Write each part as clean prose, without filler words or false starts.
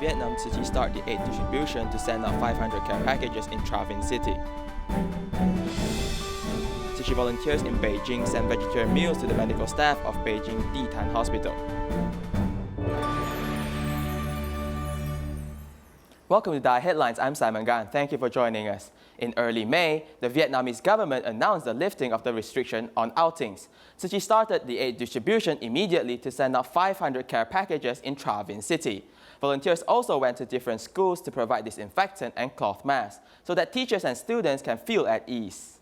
Vietnam Tzu Chi start the aid distribution to send out 500 care packages in Tra Vinh City. Tzu Chi volunteers in Beijing send vegetarian meals to the medical staff of Beijing Ditan Hospital. Welcome to DaAi Headlines. I'm Simon Gan. Thank you for joining us. In early May, the Vietnamese government announced the lifting of the restriction on outings. Tzu Chi started the aid distribution immediately to send out 500 care packages in Tra Vinh City. Volunteers also went to different schools to provide disinfectant and cloth masks so that teachers and students can feel at ease.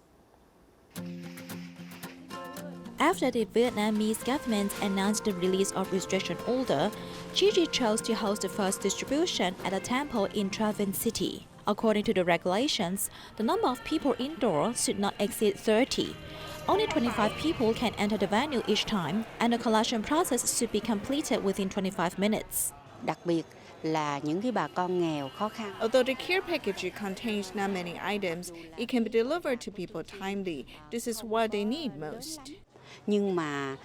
After the Vietnamese government announced the release of restriction order, Tzu Chi chose to host the first distribution at a temple in Tra Vinh City. According to the regulations, the number of people indoors should not exceed 30. Only 25 people can enter the venue each time, and the collection process should be completed within 25 minutes. Đặc biệt là những cái bà con nghèo khó khăn. Although the care package contains not many items, it can be delivered to people timely. This is what they need most. Nhưng mà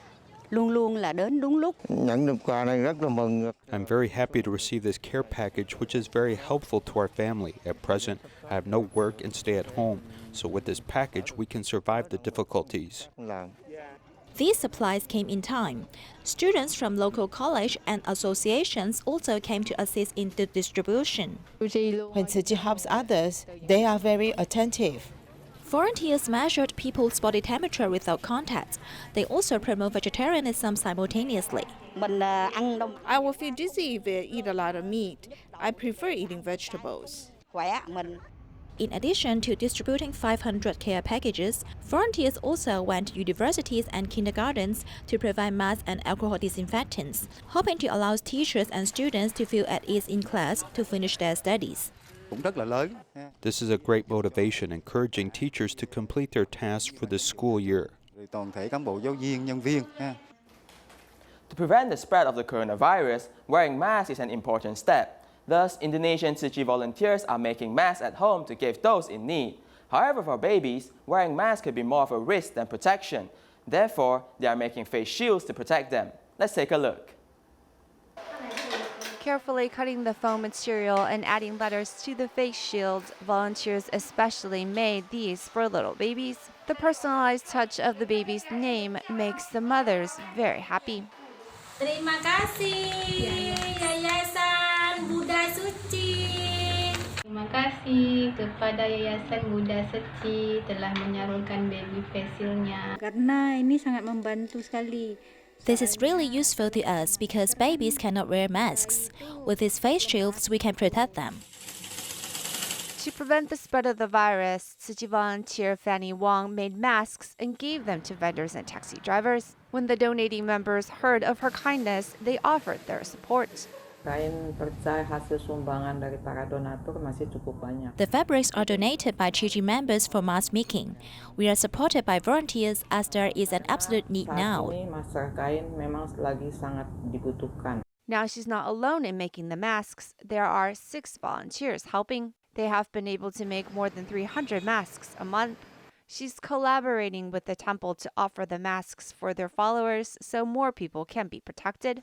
luôn luôn là đến đúng lúc. Nhận được quà này rất là mừng. I'm very happy to receive this care package, which is very helpful to our family. At present, I have no work and stay at home, so with this package, we can survive the difficulties. These supplies came in time. Students from local college and associations also came to assist in the distribution. When Tzu Chi helps others, they are very attentive. Volunteers measured people's body temperature without contact. They also promote vegetarianism simultaneously. I will feel dizzy if I eat a lot of meat. I prefer eating vegetables. In addition to distributing 500 care packages, volunteers also went to universities and kindergartens to provide masks and alcohol disinfectants, hoping to allow teachers and students to feel at ease in class to finish their studies. This is a great motivation, encouraging teachers to complete their tasks for the school year. To prevent the spread of the coronavirus, wearing masks is an important step. Thus, Indonesian Tzu Chi volunteers are making masks at home to give those in need. However, for babies, wearing masks could be more of a risk than protection. Therefore, they are making face shields to protect them. Let's take a look. Carefully cutting the foam material and adding letters to the face shields, volunteers especially made these for little babies. The personalized touch of the baby's name makes the mothers very happy. Terima kasih, Yayasan Buddha Suci. Terima kasih kepada Yayasan Buddha Suci telah menyalurkan baby face shieldnya. Karena ini sangat membantu sekali. This is really useful to us because babies cannot wear masks. With these face shields, we can protect them. To prevent the spread of the virus, Tzu Chi volunteer Fanny Wong made masks and gave them to vendors and taxi drivers. When the donating members heard of her kindness, they offered their support. The fabrics are donated by Tzu Chi members for mask making. We are supported by volunteers as there is an absolute need now. Now she's not alone in making the masks. There are 6 volunteers helping. They have been able to make more than 300 masks a month. She's collaborating with the temple to offer the masks for their followers so more people can be protected.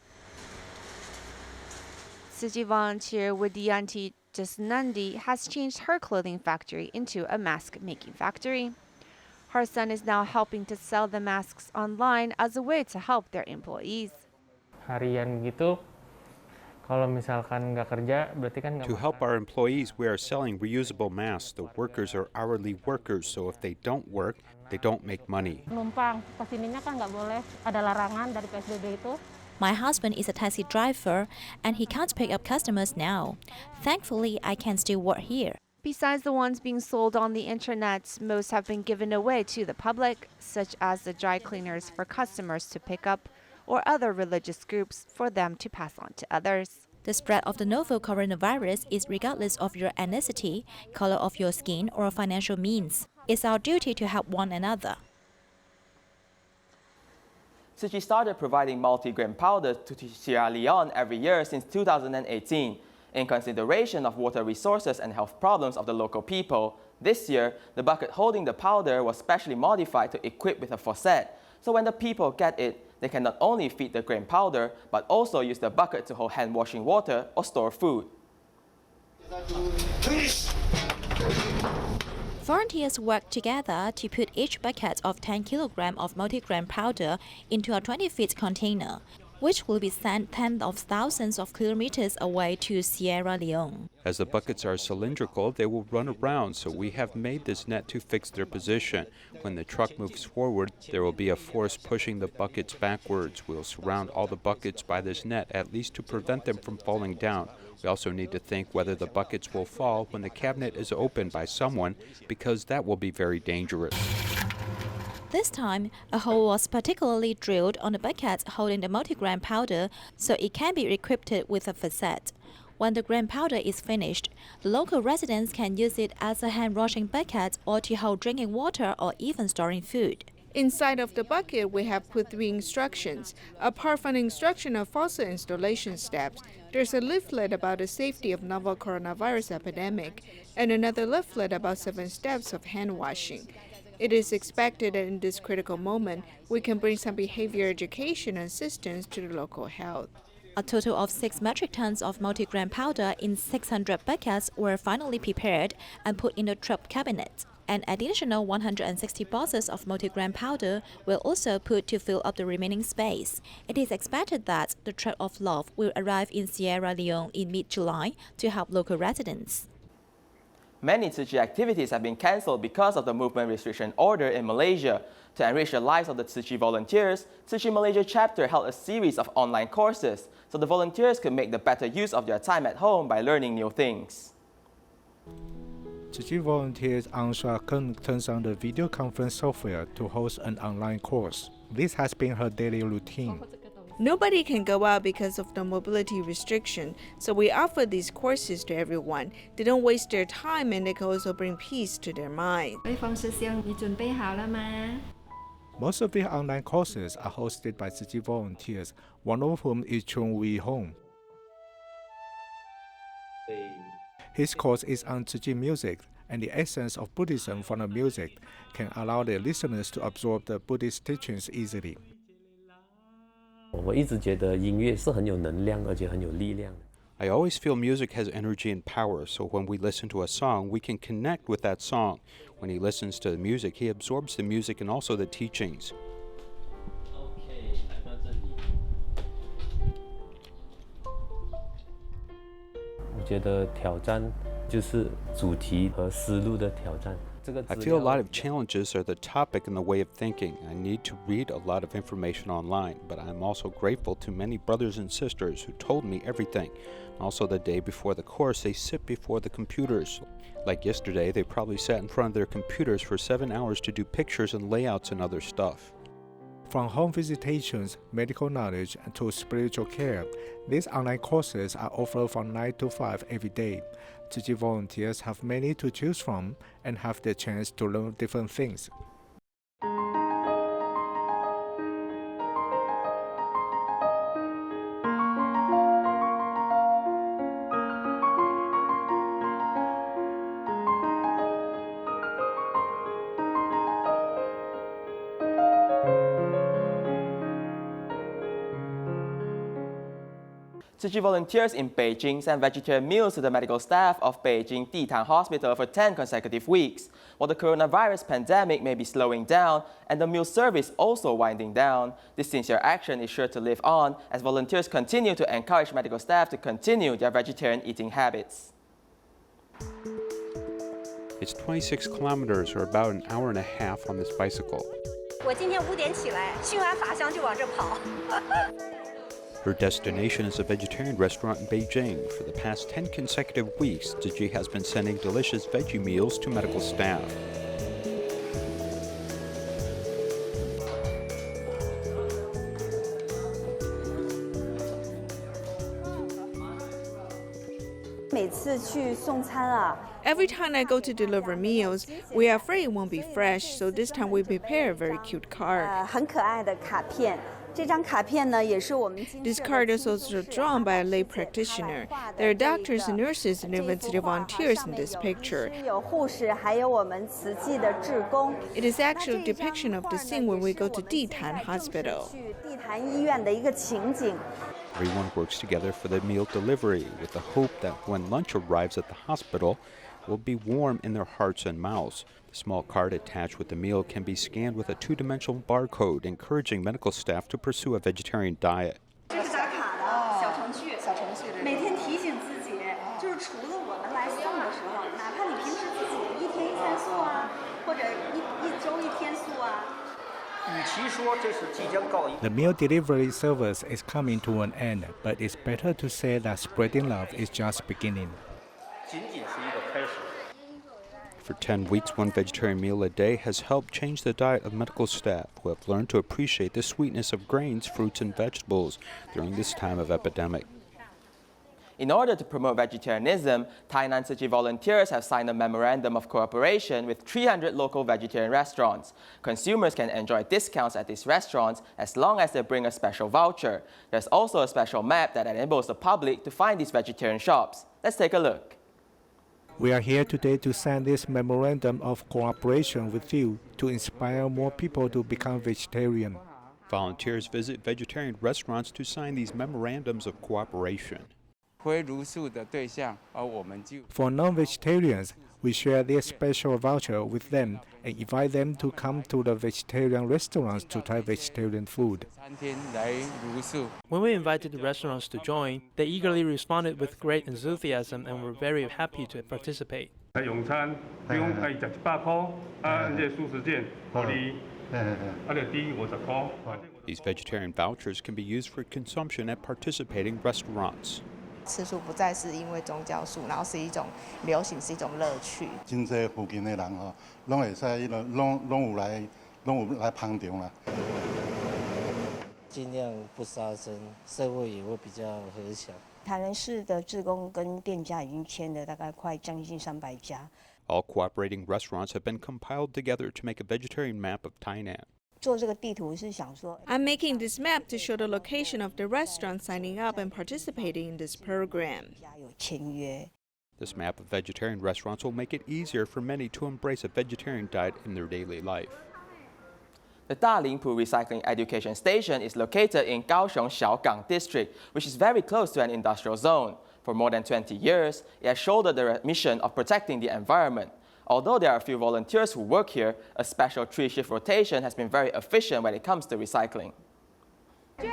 Tzu Chi volunteer Widyanti Jasnandi has changed her clothing factory into a mask-making factory. Her son is now helping to sell the masks online as a way to help their employees. To help our employees, we are selling reusable masks. The workers are hourly workers, so if they don't work, they don't make money. My husband is a taxi driver, and he can't pick up customers now. Thankfully, I can still work here. Besides the ones being sold on the internet, most have been given away to the public, such as the dry cleaners for customers to pick up, or other religious groups for them to pass on to others. The spread of the novel coronavirus is regardless of your ethnicity, color of your skin, or financial means. It's our duty to help one another. Tzu Chi started providing multi-grain powder to Sierra Leone every year since 2018. In consideration of water resources and health problems of the local people, this year, the bucket holding the powder was specially modified to equip with a faucet. So when the people get it, they can not only feed the grain powder, but also use the bucket to hold hand-washing water or store food. Volunteers work together to put each bucket of 10 kg of multigrain powder into a 20-feet container, which will be sent tens of thousands of kilometers away to Sierra Leone. As the buckets are cylindrical, they will run around, so we have made this net to fix their position. When the truck moves forward, there will be a force pushing the buckets backwards. We'll surround all the buckets by this net, at least to prevent them from falling down. We also need to think whether the buckets will fall when the cabinet is opened by someone, because that will be very dangerous. This time, a hole was particularly drilled on the bucket holding the multigrain powder so it can be equipped with a facet. When the grain powder is finished, the local residents can use it as a hand-washing bucket or to hold drinking water or even storing food. Inside of the bucket, we have put 3 instructions. Apart from the instruction of faucet installation steps, there's a leaflet about the safety of novel coronavirus epidemic and another leaflet about 7 steps of hand washing. It is expected that in this critical moment, we can bring some behavior education and assistance to the local health. A total of 6 metric tons of multigrain powder in 600 buckets were finally prepared and put in the truck cabinet. An additional 160 boxes of multigrain powder will also put to fill up the remaining space. It is expected that the truck of love will arrive in Sierra Leone in mid-July to help local residents. Many Tzu Chi activities have been cancelled because of the movement restriction order in Malaysia. To enrich the lives of the Tzu Chi volunteers, Tzu Chi Malaysia chapter held a series of online courses so the volunteers could make the better use of their time at home by learning new things. Tzu Chi volunteers Ansha turns on the video conference software to host an online course. This has been her daily routine. Nobody can go out because of the mobility restriction, so we offer these courses to everyone. They don't waste their time and they can also bring peace to their mind. Most of the online courses are hosted by Tzu Chi volunteers, one of whom is Chung Wee Hong. His course is on Tzu Chi music, and the essence of Buddhism from the music can allow the listeners to absorb the Buddhist teachings easily. I always feel music has energy and power, so when we listen to a song, we can connect with that song. When he listens to the music, he absorbs the music and also the teachings. I feel a lot of challenges are the topic and the way of thinking. I need to read a lot of information online, but I'm also grateful to many brothers and sisters who told me everything. Also, the day before the course, they sit before the computers. Like yesterday, they probably sat in front of their computers for 7 hours to do pictures and layouts and other stuff. From home visitations, medical knowledge, to spiritual care, these online courses are offered from 9 to 5 every day. Tzu Chi volunteers have many to choose from and have the chance to learn different things. Tzu Chi volunteers in Beijing sent vegetarian meals to the medical staff of Beijing Ditan Hospital for 10 consecutive weeks. While the coronavirus pandemic may be slowing down and the meal service also winding down, this sincere action is sure to live on as volunteers continue to encourage medical staff to continue their vegetarian eating habits. It's 26 kilometers or about an hour and a half on this bicycle. Her destination is a vegetarian restaurant in Beijing. For the past 10 consecutive weeks, Tzu Chi has been sending delicious veggie meals to medical staff. Every time I go to deliver meals, we are afraid it won't be fresh, so this time we prepare a very cute card. This card is also drawn by a lay practitioner. There are doctors and nurses and even city volunteers in this picture. It is actually a depiction of the scene when we go to Ditan Hospital. Everyone works together for the meal delivery with the hope that when lunch arrives at the hospital, it will be warm in their hearts and mouths. The small card attached with the meal can be scanned with a two-dimensional barcode, encouraging medical staff to pursue a vegetarian diet. The meal delivery service is coming to an end, but it's better to say that spreading love is just beginning. For 10 weeks, one vegetarian meal a day has helped change the diet of medical staff who have learned to appreciate the sweetness of grains, fruits, and vegetables during this time of epidemic. In order to promote vegetarianism, Tainan Tzu Chi volunteers have signed a memorandum of cooperation with 300 local vegetarian restaurants. Consumers can enjoy discounts at these restaurants as long as they bring a special voucher. There's also a special map that enables the public to find these vegetarian shops. Let's take a look. We are here today to sign this memorandum of cooperation with you to inspire more people to become vegetarian. Volunteers visit vegetarian restaurants to sign these memorandums of cooperation. For non-vegetarians, we share this special voucher with them and invite them to come to the vegetarian restaurants to try vegetarian food. When we invited the restaurants to join, they eagerly responded with great enthusiasm and were very happy to participate. These vegetarian vouchers can be used for consumption at participating restaurants. 吃素不再是因为宗教素，然后是一种流行，是一种乐趣。真济附近的人吼，拢会使拢有来捧场啦。尽量不杀生，社会也会比较和谐。台南市的志工跟店家已经签了大概快将近300家。All cooperating restaurants have been compiled together to make a vegetarian map of Tainan. I'm making this map to show the location of the restaurants signing up and participating in this program. This map of vegetarian restaurants will make it easier for many to embrace a vegetarian diet in their daily life. The Dalingpu Recycling Education Station is located in Kaohsiung Xiaogang District, which is very close to an industrial zone. For more than 20 years, it has shouldered the mission of protecting the environment. Although there are a few volunteers who work here, a special 3-shift rotation has been very efficient when it comes to recycling. A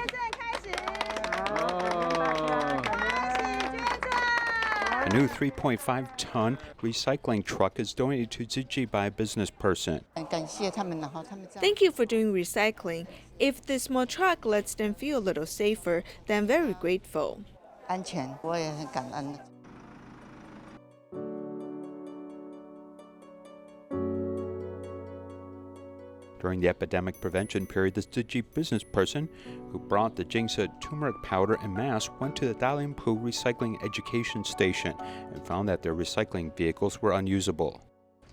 new 3.5-ton recycling truck is donated to Tzu Chi by a business person. Thank you for doing recycling. If this small truck lets them feel a little safer, then I'm very grateful. 安全，我也很感恩。 During the epidemic prevention period, the Tzu Chi business person who brought the Jingsa turmeric powder and mask went to the Dalingpu Recycling Education Station and found that their recycling vehicles were unusable.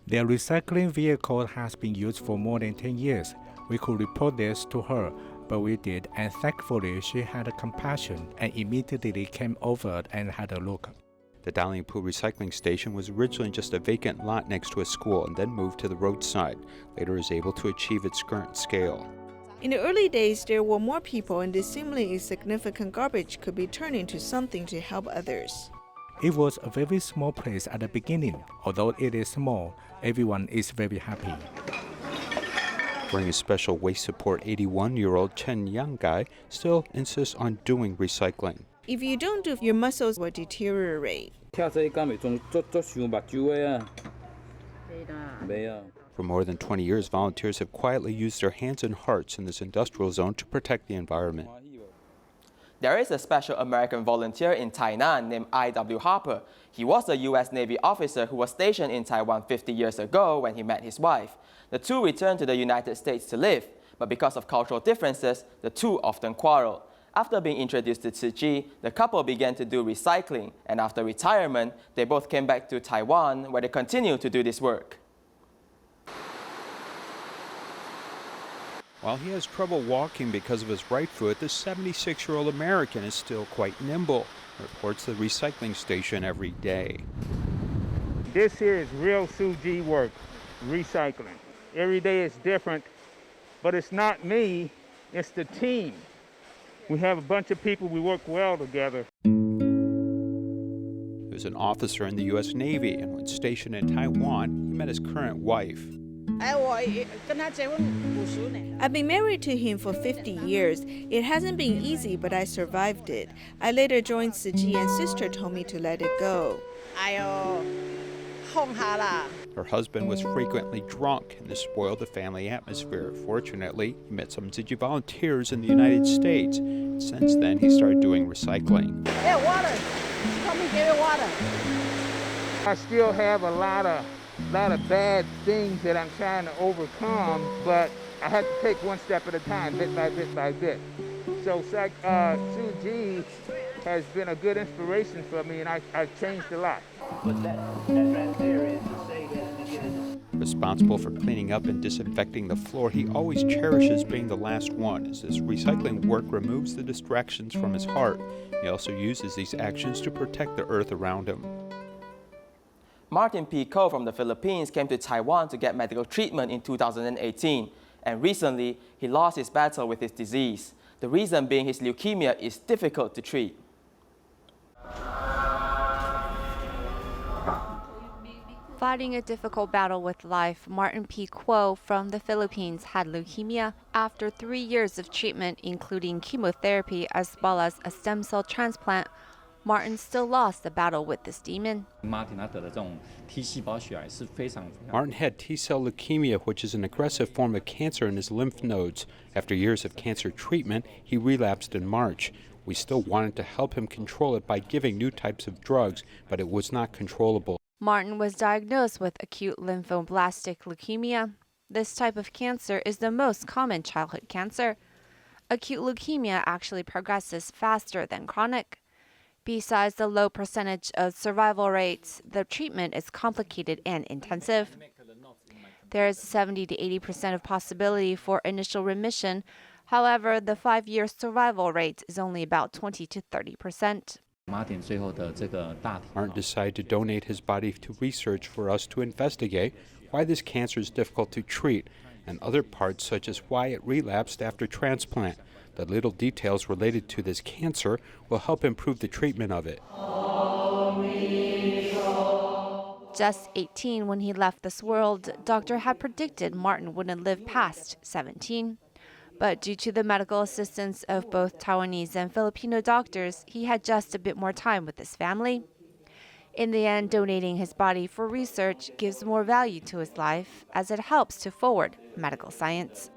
Their recycling vehicle has been used for more than 10 years. We could report this to her, but we did, and thankfully she had compassion and immediately came over and had a look. The Dalingpu recycling station was originally just a vacant lot next to a school and then moved to the roadside. Later, it was able to achieve its current scale. In the early days, there were more people, and this seemingly insignificant garbage could be turned into something to help others. It was a very small place at the beginning. Although it is small, everyone is very happy. During his special waste support, 81-year-old Chen Yanggai still insists on doing recycling. If you don't do, your muscles will deteriorate. For more than 20 years, volunteers have quietly used their hands and hearts in this industrial zone to protect the environment. There is a special American volunteer in Tainan named I.W. Harper. He was a U.S. Navy officer who was stationed in Taiwan 50 years ago when he met his wife. The two returned to the United States to live, but because of cultural differences, the two often quarreled. After being introduced to Tzu Chi, the couple began to do recycling, and after retirement, they both came back to Taiwan, where they continue to do this work. While he has trouble walking because of his right foot, the 76-year-old American is still quite nimble, reports the recycling station every day. This here is real Tzu Chi work, recycling. Every day is different, but it's not me, it's the team. We have a bunch of people, we work well together. He was an officer in the U.S. Navy, and when stationed in Taiwan, he met his current wife. I've been married to him for 50 years. It hasn't been easy, but I survived it. I later joined Tzu Chi, and sister told me to let it go. Her husband was frequently drunk, and this spoiled the family atmosphere. Fortunately, he met some Tzu Chi volunteers in the United States. Since then, he started doing recycling. Hey, water! Come and get me water. I still have a lot of bad things that I'm trying to overcome, but I have to take one step at a time, bit by bit by bit. So Tzu Chi has been a good inspiration for me, and I've changed a lot. Responsible for cleaning up and disinfecting the floor, he always cherishes being the last one, as this recycling work removes the distractions from his heart. He also uses these actions to protect the earth around him. Martin P. Ko from the Philippines came to Taiwan to get medical treatment in 2018, and recently he lost his battle with his disease. The reason being his leukemia is difficult to treat. Fighting a difficult battle with life, Martin P. Kuo from the Philippines had leukemia. After 3 years of treatment, including chemotherapy as well as a stem cell transplant, Martin still lost the battle with this demon. Martin had T-cell leukemia, which is an aggressive form of cancer in his lymph nodes. After years of cancer treatment, he relapsed in March. We still wanted to help him control it by giving new types of drugs, but it was not controllable. Martin was diagnosed with acute lymphoblastic leukemia. This type of cancer is the most common childhood cancer. Acute leukemia actually progresses faster than chronic. Besides the low percentage of survival rates, the treatment is complicated and intensive. There is 70 to 80% of possibility for initial remission. However, the 5-year survival rate is only about 20 to 30%. Martin decided to donate his body to research for us to investigate why this cancer is difficult to treat and other parts such as why it relapsed after transplant. The little details related to this cancer will help improve the treatment of it. Just 18 when he left this world, doctor had predicted Martin wouldn't live past 17. But due to the medical assistance of both Taiwanese and Filipino doctors, he had just a bit more time with his family. In the end, donating his body for research gives more value to his life as it helps to forward medical science.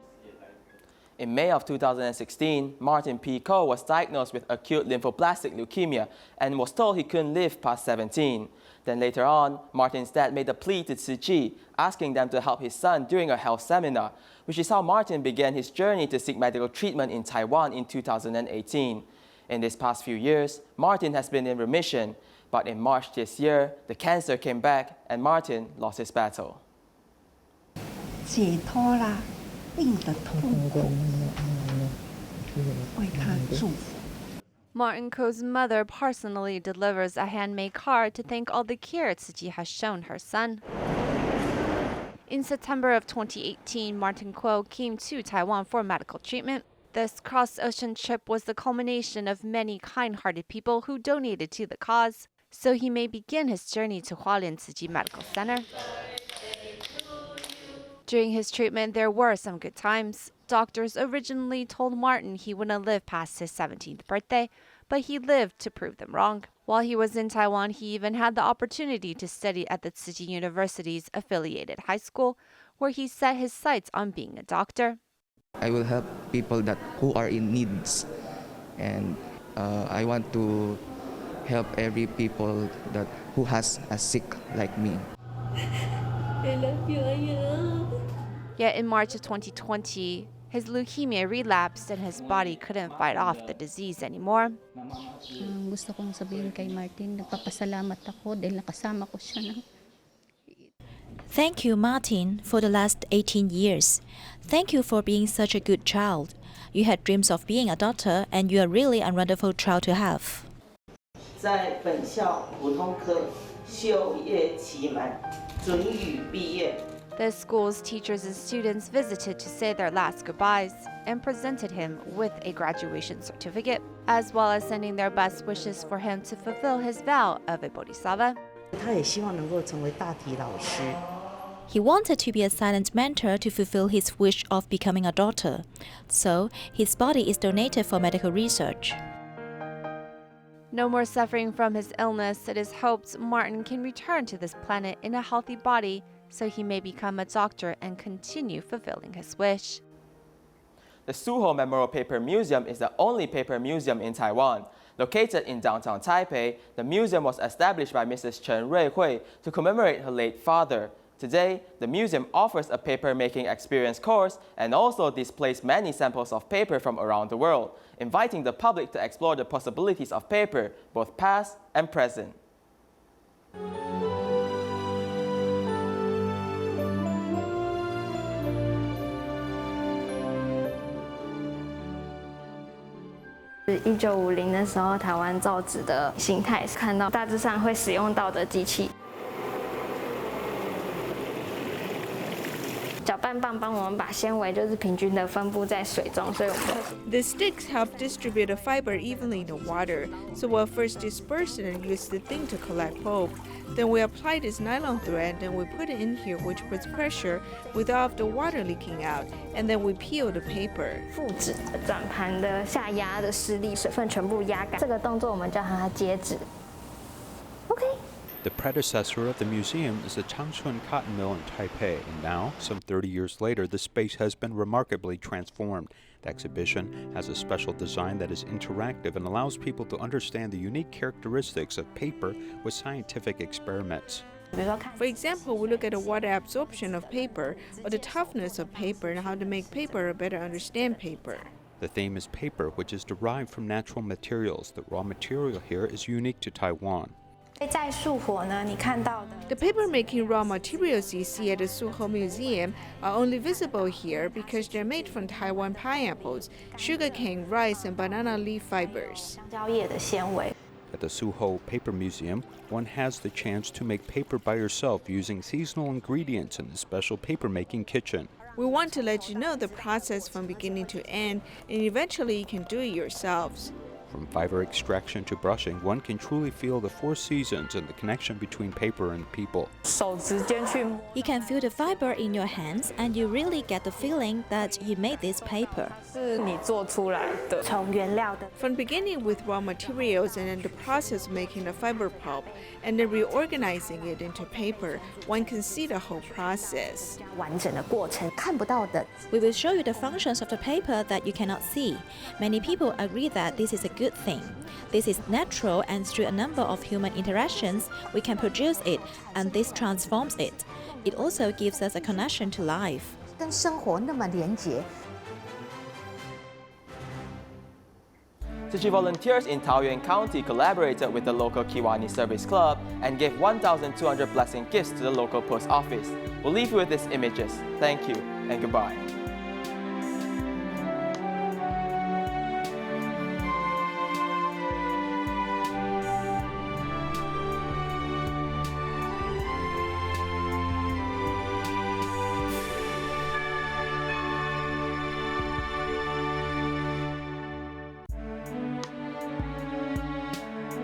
In May of 2016, Martin P. Ko was diagnosed with acute lymphoblastic leukemia and was told he couldn't live past 17. Then later on, Martin's dad made a plea to Tzu Chi, asking them to help his son during a health seminar, which is how Martin began his journey to seek medical treatment in Taiwan in 2018. In these past few years, Martin has been in remission, but in March this year, the cancer came back and Martin lost his battle. Martin Ko's mother personally delivers a handmade card to thank all the care Tzu Chi has shown her son. In September of 2018, Martin Ko came to Taiwan for medical treatment. This cross-ocean trip was the culmination of many kind-hearted people who donated to the cause, so he may begin his journey to Hualien Tzu Chi Medical Center. During his treatment, there were some good times. Doctors originally told Martin he wouldn't live past his 17th birthday, but he lived to prove them wrong. While he was in Taiwan, he even had the opportunity to study at the Tzu Chi University's affiliated high school, where he set his sights on being a doctor. I will help people who are in needs, and I want to help every people who has a sick like me. I love you. Yet in March of 2020, his leukemia relapsed and his body couldn't fight off the disease anymore. Gusto kong sabihin kay Martin, nagpapasalamat ako dahil nakasama ko siya. Thank you, Martin, for the last 18 years. Thank you for being such a good child. You had dreams of being a doctor, and you are really a wonderful child to have. 在本校普通科修业期满，准予毕业。The school's teachers and students visited to say their last goodbyes and presented him with a graduation certificate, as well as sending their best wishes for him to fulfill his vow of a bodhisattva. 他也希望能够成为大体老师。 He wanted to be a silent mentor to fulfill his wish of becoming a doctor, so his body is donated for medical research. No more suffering from his illness, it is hoped Martin can return to this planet in a healthy body so he may become a doctor and continue fulfilling his wish. The Suho Memorial Paper Museum is the only paper museum in Taiwan. Located in downtown Taipei, the museum was established by Mrs. Chen Ruihui to commemorate her late father. Today, the museum offers a paper-making experience course and also displays many samples of paper from around the world, inviting the public to explore the possibilities of paper, both past and present.是1950的时候，台湾造纸的形态，看到大致上会使用到的机器。搅拌棒帮我们把纤维就是平均的分布在水中，所以我们会。 The sticks help distribute the fiber evenly in the water, so we'll first disperse it and use the thing to collect pulp. Then we apply this nylon thread and we put it in here, which puts pressure without the water leaking out, and then we peel the paper. 复纸的转盘的下压的施力，水分全部压干。这个动作我们叫它接纸。OK。 The predecessor of the museum is the Changchun Cotton Mill in Taipei, and now, some 30 years later, the space has been remarkably transformed. The exhibition has a special design that is interactive and allows people to understand the unique characteristics of paper with scientific experiments. For example, we look at the water absorption of paper, or the toughness of paper, and how to make paper or better understand paper. The theme is paper, which is derived from natural materials. The raw material here is unique to Taiwan. 在树火呢，你看到的 The paper-making raw materials you see at the Suho Museum are only visible here because they're made from Taiwan pineapples, sugarcane, rice, and banana leaf fibers. 香蕉叶的纤维。 At the Suho Paper Museum, one has the chance to make paper by yourself using seasonal ingredients in the special paper-making kitchen. We want to let you know the process from beginning to end, and eventually you can do it yourselves. From fiber extraction to brushing, one can truly feel the 4 seasons and the connection between paper and people. 手直接去摸。 You can feel the fiber in your hands and you really get the feeling that you made this paper. 是你做出来的。从原料的。 From beginning with raw materials and then the process of making the fiber pulp, and then reorganizing it into paper, one can see the whole process. 完整的过程看不到的。 We will show you the functions of the paper that you cannot see. Many people agree that this is a good thing. This is natural, and through a number of human interactions, we can produce it, and this transforms it. It also gives us a connection to life. 跟生活那么连结。 Tzu Chi volunteers in Taoyuan County collaborated with the local Kiwani Service Club and gave 1,200 blessing gifts to the local post office. We'll leave you with these images. Thank you and goodbye.